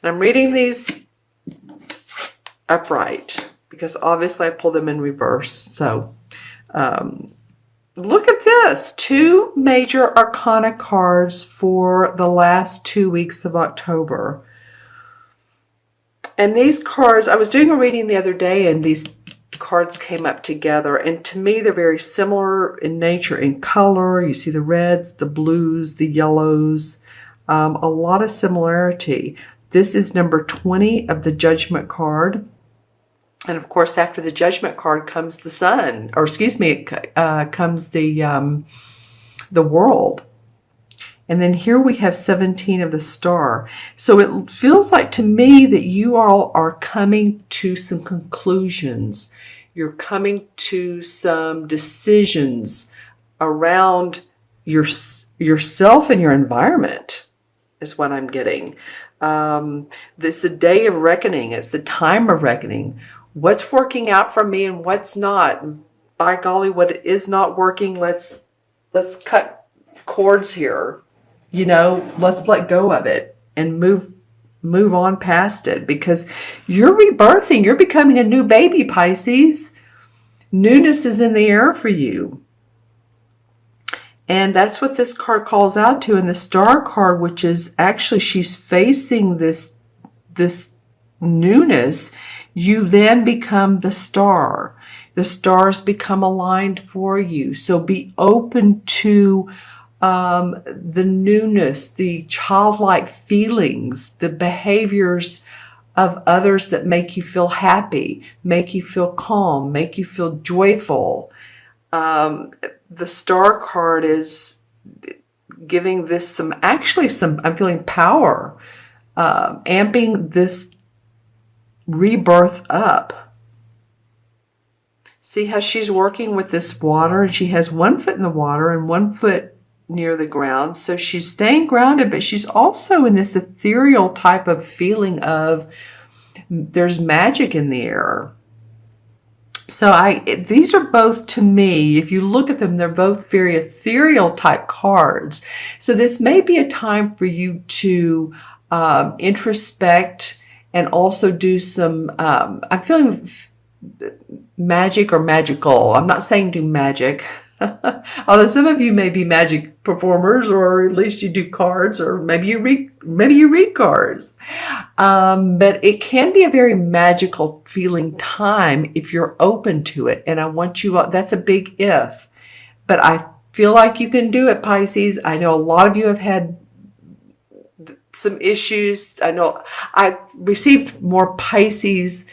And I'm reading these upright because obviously I pull them in reverse. So look at this. 2 major arcana cards for the last 2 weeks of October. And these cards, I was doing a reading the other day and these cards came up together, and to me they're very similar in nature, in color. You see the reds, the blues, the yellows, a lot of similarity. This is number 20 of the Judgment card, and of course after the Judgment card comes the Sun, or excuse me, comes the World. And then here we have 17 of the Star. So it feels like to me that you all are coming to some conclusions. You're coming to some decisions around yourself and your environment is what I'm getting. This is a day of reckoning. It's the time of reckoning. What's working out for me and what's not? By golly, what is not working, let's cut cords here. You know, let's let go of it and move on past it, because you're rebirthing. You're becoming a new baby, Pisces. Newness is in the air for you. And that's what this card calls out to. And the Star card, which is actually, she's facing this newness, you then become the star. The stars become aligned for you. So be open to the newness, the childlike feelings, the behaviors of others that make you feel happy, make you feel calm, make you feel joyful. The Star card is giving this I'm feeling power, amping this rebirth up. See how she's working with this water, and she has 1 foot in the water and 1 foot near the ground. So she's staying grounded, but she's also in this ethereal type of feeling of there's magic in the air. So these are both, to me, if you look at them, they're both very ethereal type cards. So this may be a time for you to introspect and also do some, I'm feeling magic or magical. I'm not saying do magic. Although some of you may be magic performers, or at least you do cards, or maybe you read cards. But it can be a very magical feeling time if you're open to it. And I want you, that's a big if, but I feel like you can do it, Pisces. I know a lot of you have had some issues. I know I received more Pisces,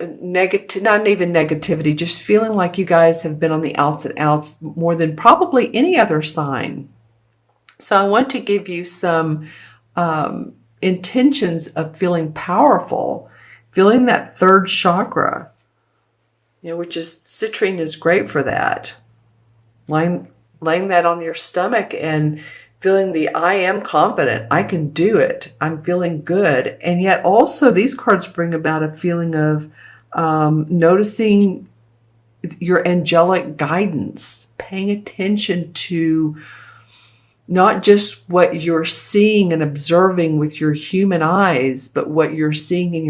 not even negativity, just feeling like you guys have been on the outs and outs more than probably any other sign. So I want to give you some intentions of feeling powerful, feeling that 3rd chakra, which is citrine is great for that. Laying that on your stomach and feeling the I am confident, I can do it, I'm feeling good. And yet also these cards bring about a feeling of noticing your angelic guidance, paying attention to not just what you're seeing and observing with your human eyes, but what you're seeing in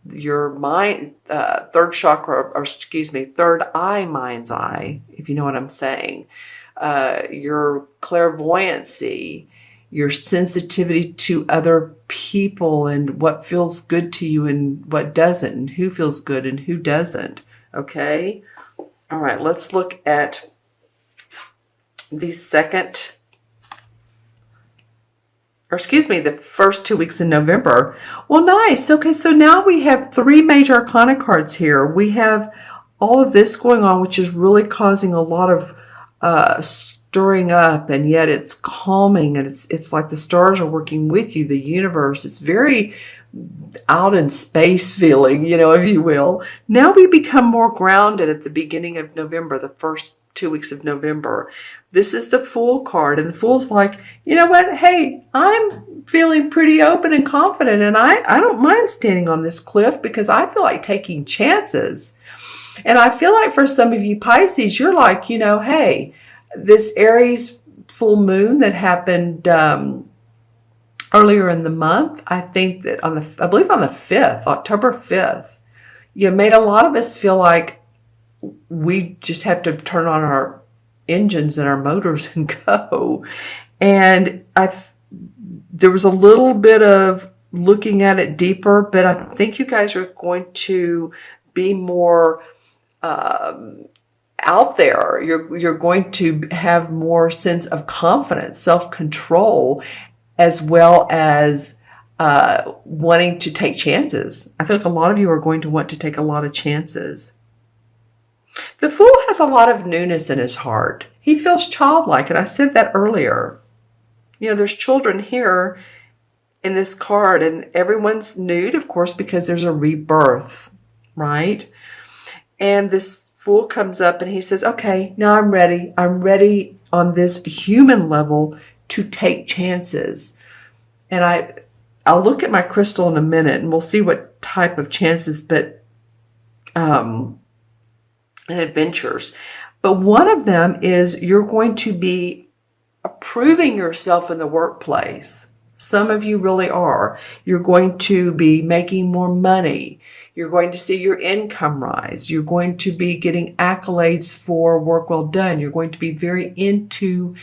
your mind, 3rd chakra, or excuse me, 3rd eye, mind's eye, if you know what I'm saying. Your clairvoyancy, your sensitivity to other people and what feels good to you and what doesn't, and who feels good and who doesn't. Okay? All right, let's look at the first 2 weeks in November. Well, nice. Okay, so now we have 3 major arcana cards here. We have all of this going on, which is really causing a lot of stirring up, and yet it's calming, and it's like the stars are working with you, the universe. It's very out in space feeling, if you will. Now we become more grounded at the beginning of November, the first 2 weeks of November. This is the Fool card, and the Fool's like, you know what? Hey, I'm feeling pretty open and confident, and I don't mind standing on this cliff because I feel like taking chances. And I feel like for some of you Pisces, you're like, hey, this Aries full moon that happened earlier in the month. I think that I believe on the 5th, October 5th, you made a lot of us feel like we just have to turn on our engines and our motors and go. And there was a little bit of looking at it deeper, but I think you guys are going to be more out there. You're going to have more sense of confidence, self-control, as well as wanting to take chances. I feel like a lot of you are going to want to take a lot of chances. The Fool has a lot of newness in his heart. He feels childlike, and I said that earlier. You know, there's children here in this card, and everyone's nude, of course, because there's a rebirth, right? And this Fool comes up and he says, okay, now I'm ready. I'm ready on this human level to take chances. And I'll look at my crystal in a minute and we'll see what type of chances, but and adventures. But one of them is you're going to be proving yourself in the workplace. Some of you really are. You're going to be making more money. You're going to see your income rise. You're going to be getting accolades for work well done. You're going to be very into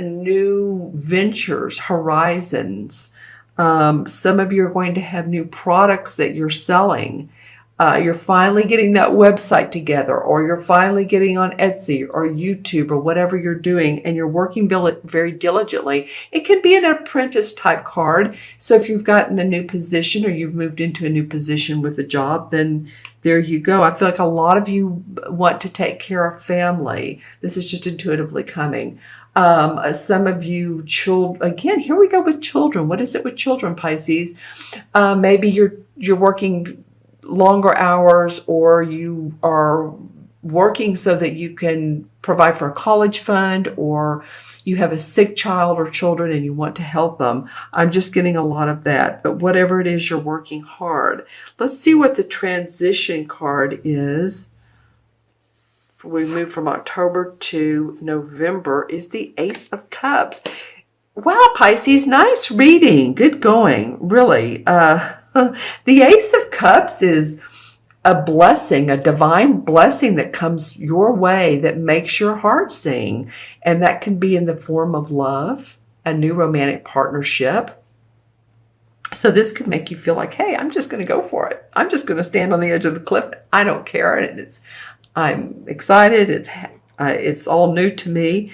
new ventures, horizons. Some of you are going to have new products that you're selling. You're finally getting that website together, or you're finally getting on Etsy or YouTube or whatever you're doing, and you're working very diligently. It can be an apprentice type card. So if you've gotten a new position or you've moved into a new position with a job, then there you go. I feel like a lot of you want to take care of family. This is just intuitively coming. Some of you, again, here we go with children. What is it with children, Pisces? Maybe you're working longer hours, or you are working so that you can provide for a college fund, or you have a sick child or children and you want to help them. I'm just getting a lot of that. But whatever it is, you're working hard. Let's see what the transition card is. We move from October to November is the Ace of Cups. Wow, Pisces, nice reading. Good going, really. The Ace of Cups is a blessing, a divine blessing that comes your way that makes your heart sing. And that can be in the form of love, a new romantic partnership. So this could make you feel like, hey, I'm just going to go for it. I'm just going to stand on the edge of the cliff. I don't care. And I'm excited. It's all new to me.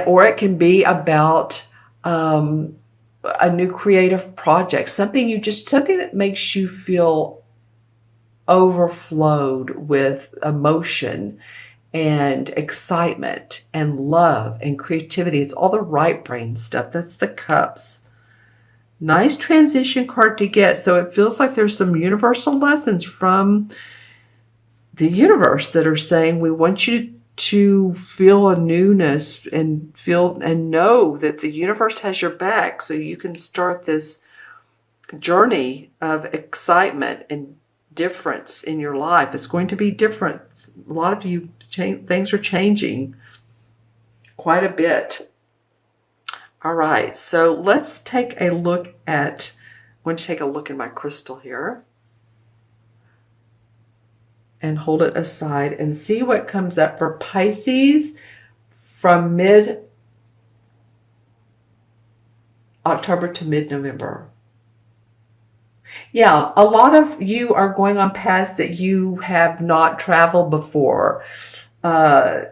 Or it can be about a new creative project, something that makes you feel overflowed with emotion and excitement and love and creativity. It's all the right brain stuff. That's the Cups. Nice transition card to get. So it feels like there's some universal lessons from the universe that are saying, we want you to feel a newness and feel and know that the universe has your back, so you can start this journey of excitement and difference in your life. It's going to be different. A lot of you, things are changing quite a bit. All right, so let's take a look at, I'm going to take a look in my crystal here and hold it aside and see what comes up for Pisces from mid-October to mid-November. Yeah, a lot of you are going on paths that you have not traveled before. The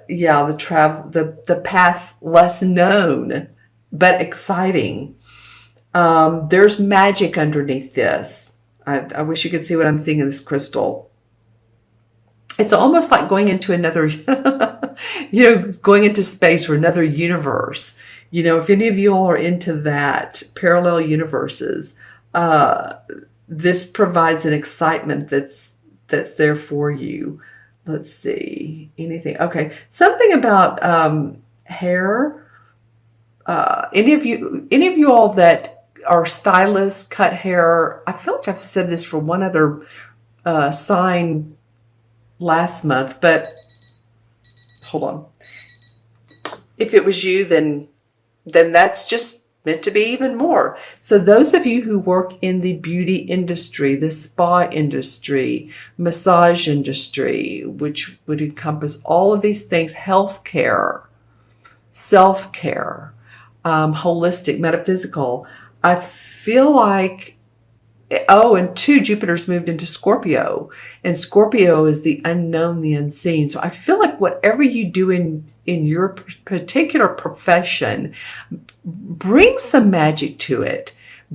path less known, but exciting. There's magic underneath this. I wish you could see what I'm seeing in this crystal. It's almost like going into another, going into space or another universe. If any of you all are into that, parallel universes, this provides an excitement that's there for you. Let's see, anything. Okay, something about hair. Any of you all that are stylists, cut hair. I feel like I've said this for one other sign last month, but hold on. if it was you, then that's just meant to be even more. So those of you who work in the beauty industry, the spa industry, massage industry, which would encompass all of these things, healthcare, self-care, holistic, metaphysical, I feel like, oh, and 2, Jupiter's moved into Scorpio, and Scorpio is the unknown, the unseen. So I feel like whatever you do in your particular profession, bring some magic to it.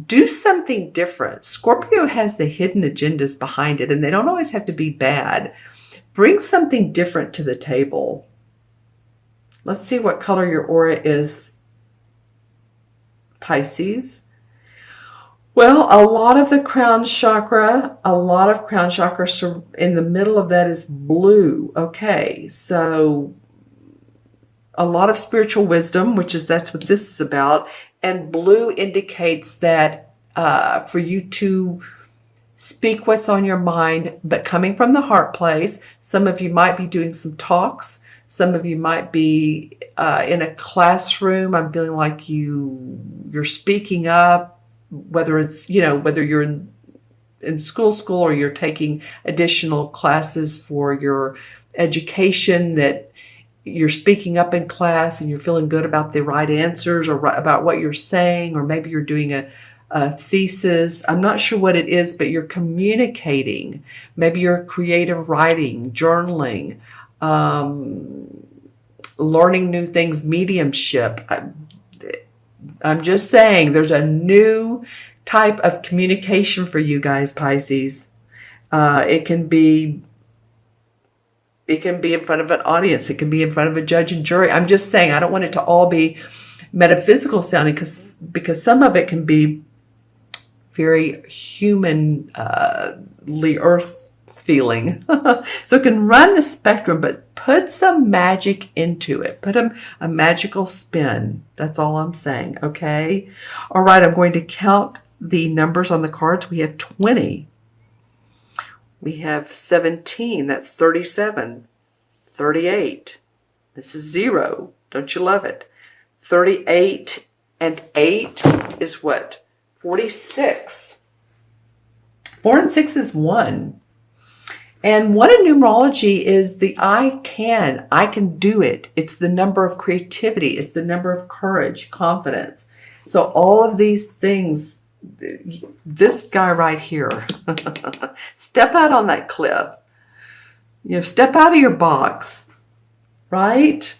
Do something different. Scorpio has the hidden agendas behind it, and they don't always have to be bad. Bring something different to the table. Let's see what color your aura is, Pisces. Well, a lot of the crown chakra, in the middle of that is blue. Okay, so a lot of spiritual wisdom, that's what this is about. And blue indicates that for you to speak what's on your mind, but coming from the heart place. Some of you might be doing some talks. Some of you might be in a classroom. I'm feeling like you're speaking up. Whether it's, whether you're in school or you're taking additional classes for your education, that you're speaking up in class and you're feeling good about the right answers or about what you're saying, or maybe you're doing a thesis. I'm not sure what it is, but you're communicating. Maybe you're creative writing, journaling, learning new things, mediumship. I'm just saying there's a new type of communication for you guys, Pisces. It can be in front of an audience. It can be in front of a judge and jury. I'm just saying I don't want it to all be metaphysical sounding because some of it can be very humanly earth feeling. So it can run the spectrum, but put some magic into it. Put a magical spin. That's all I'm saying, okay? All right, I'm going to count the numbers on the cards. We have 20. We have 17. That's 37. 38. This is 0. Don't you love it? 38 and 8 is what? 46. 4 and 6 is 1. And 1 in numerology is the I can do it. It's the number of creativity. It's the number of courage, confidence. So all of these things, this guy right here, step out on that cliff. Step out of your box, right?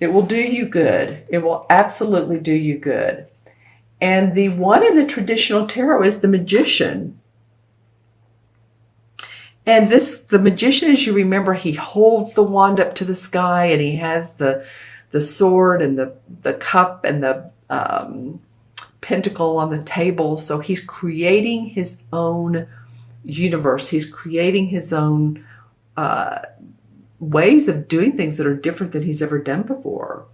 It will do you good. It will absolutely do you good. And the 1 in the traditional tarot is the Magician. And the magician, as you remember, he holds the wand up to the sky, and he has the sword and the cup and the pentacle on the table. So he's creating his own universe. He's creating his own ways of doing things that are different than he's ever done before.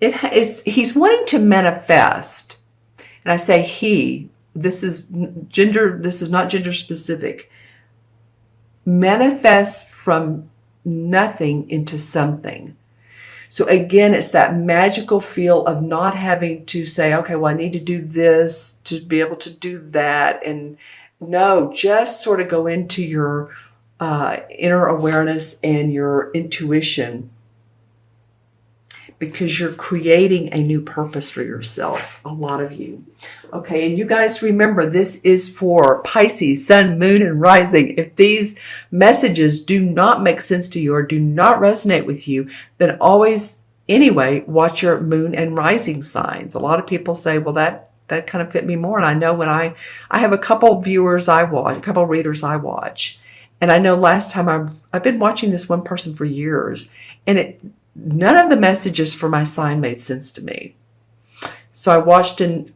He's wanting to manifest. And I say he. This is not gender specific. Manifest from nothing into something. So again, it's that magical feel of not having to say, okay, well, I need to do this to be able to do that. And no, just sort of go into your inner awareness and your intuition, because you're creating a new purpose for yourself, a lot of you. Okay, and you guys remember, this is for Pisces, Sun, Moon, and Rising. If these messages do not make sense to you or do not resonate with you, then always, anyway, watch your Moon and Rising signs. A lot of people say, well, that kind of fit me more. And I know when I have a couple viewers I watch, a couple readers I watch. And I know last time I've been watching this one person for years, and none of the messages for my sign made sense to me. So I watched, and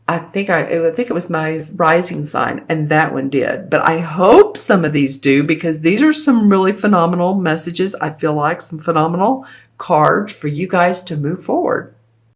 I think it was my rising sign, and that one did. But I hope some of these do, because these are some really phenomenal messages. I feel like some phenomenal cards for you guys to move forward.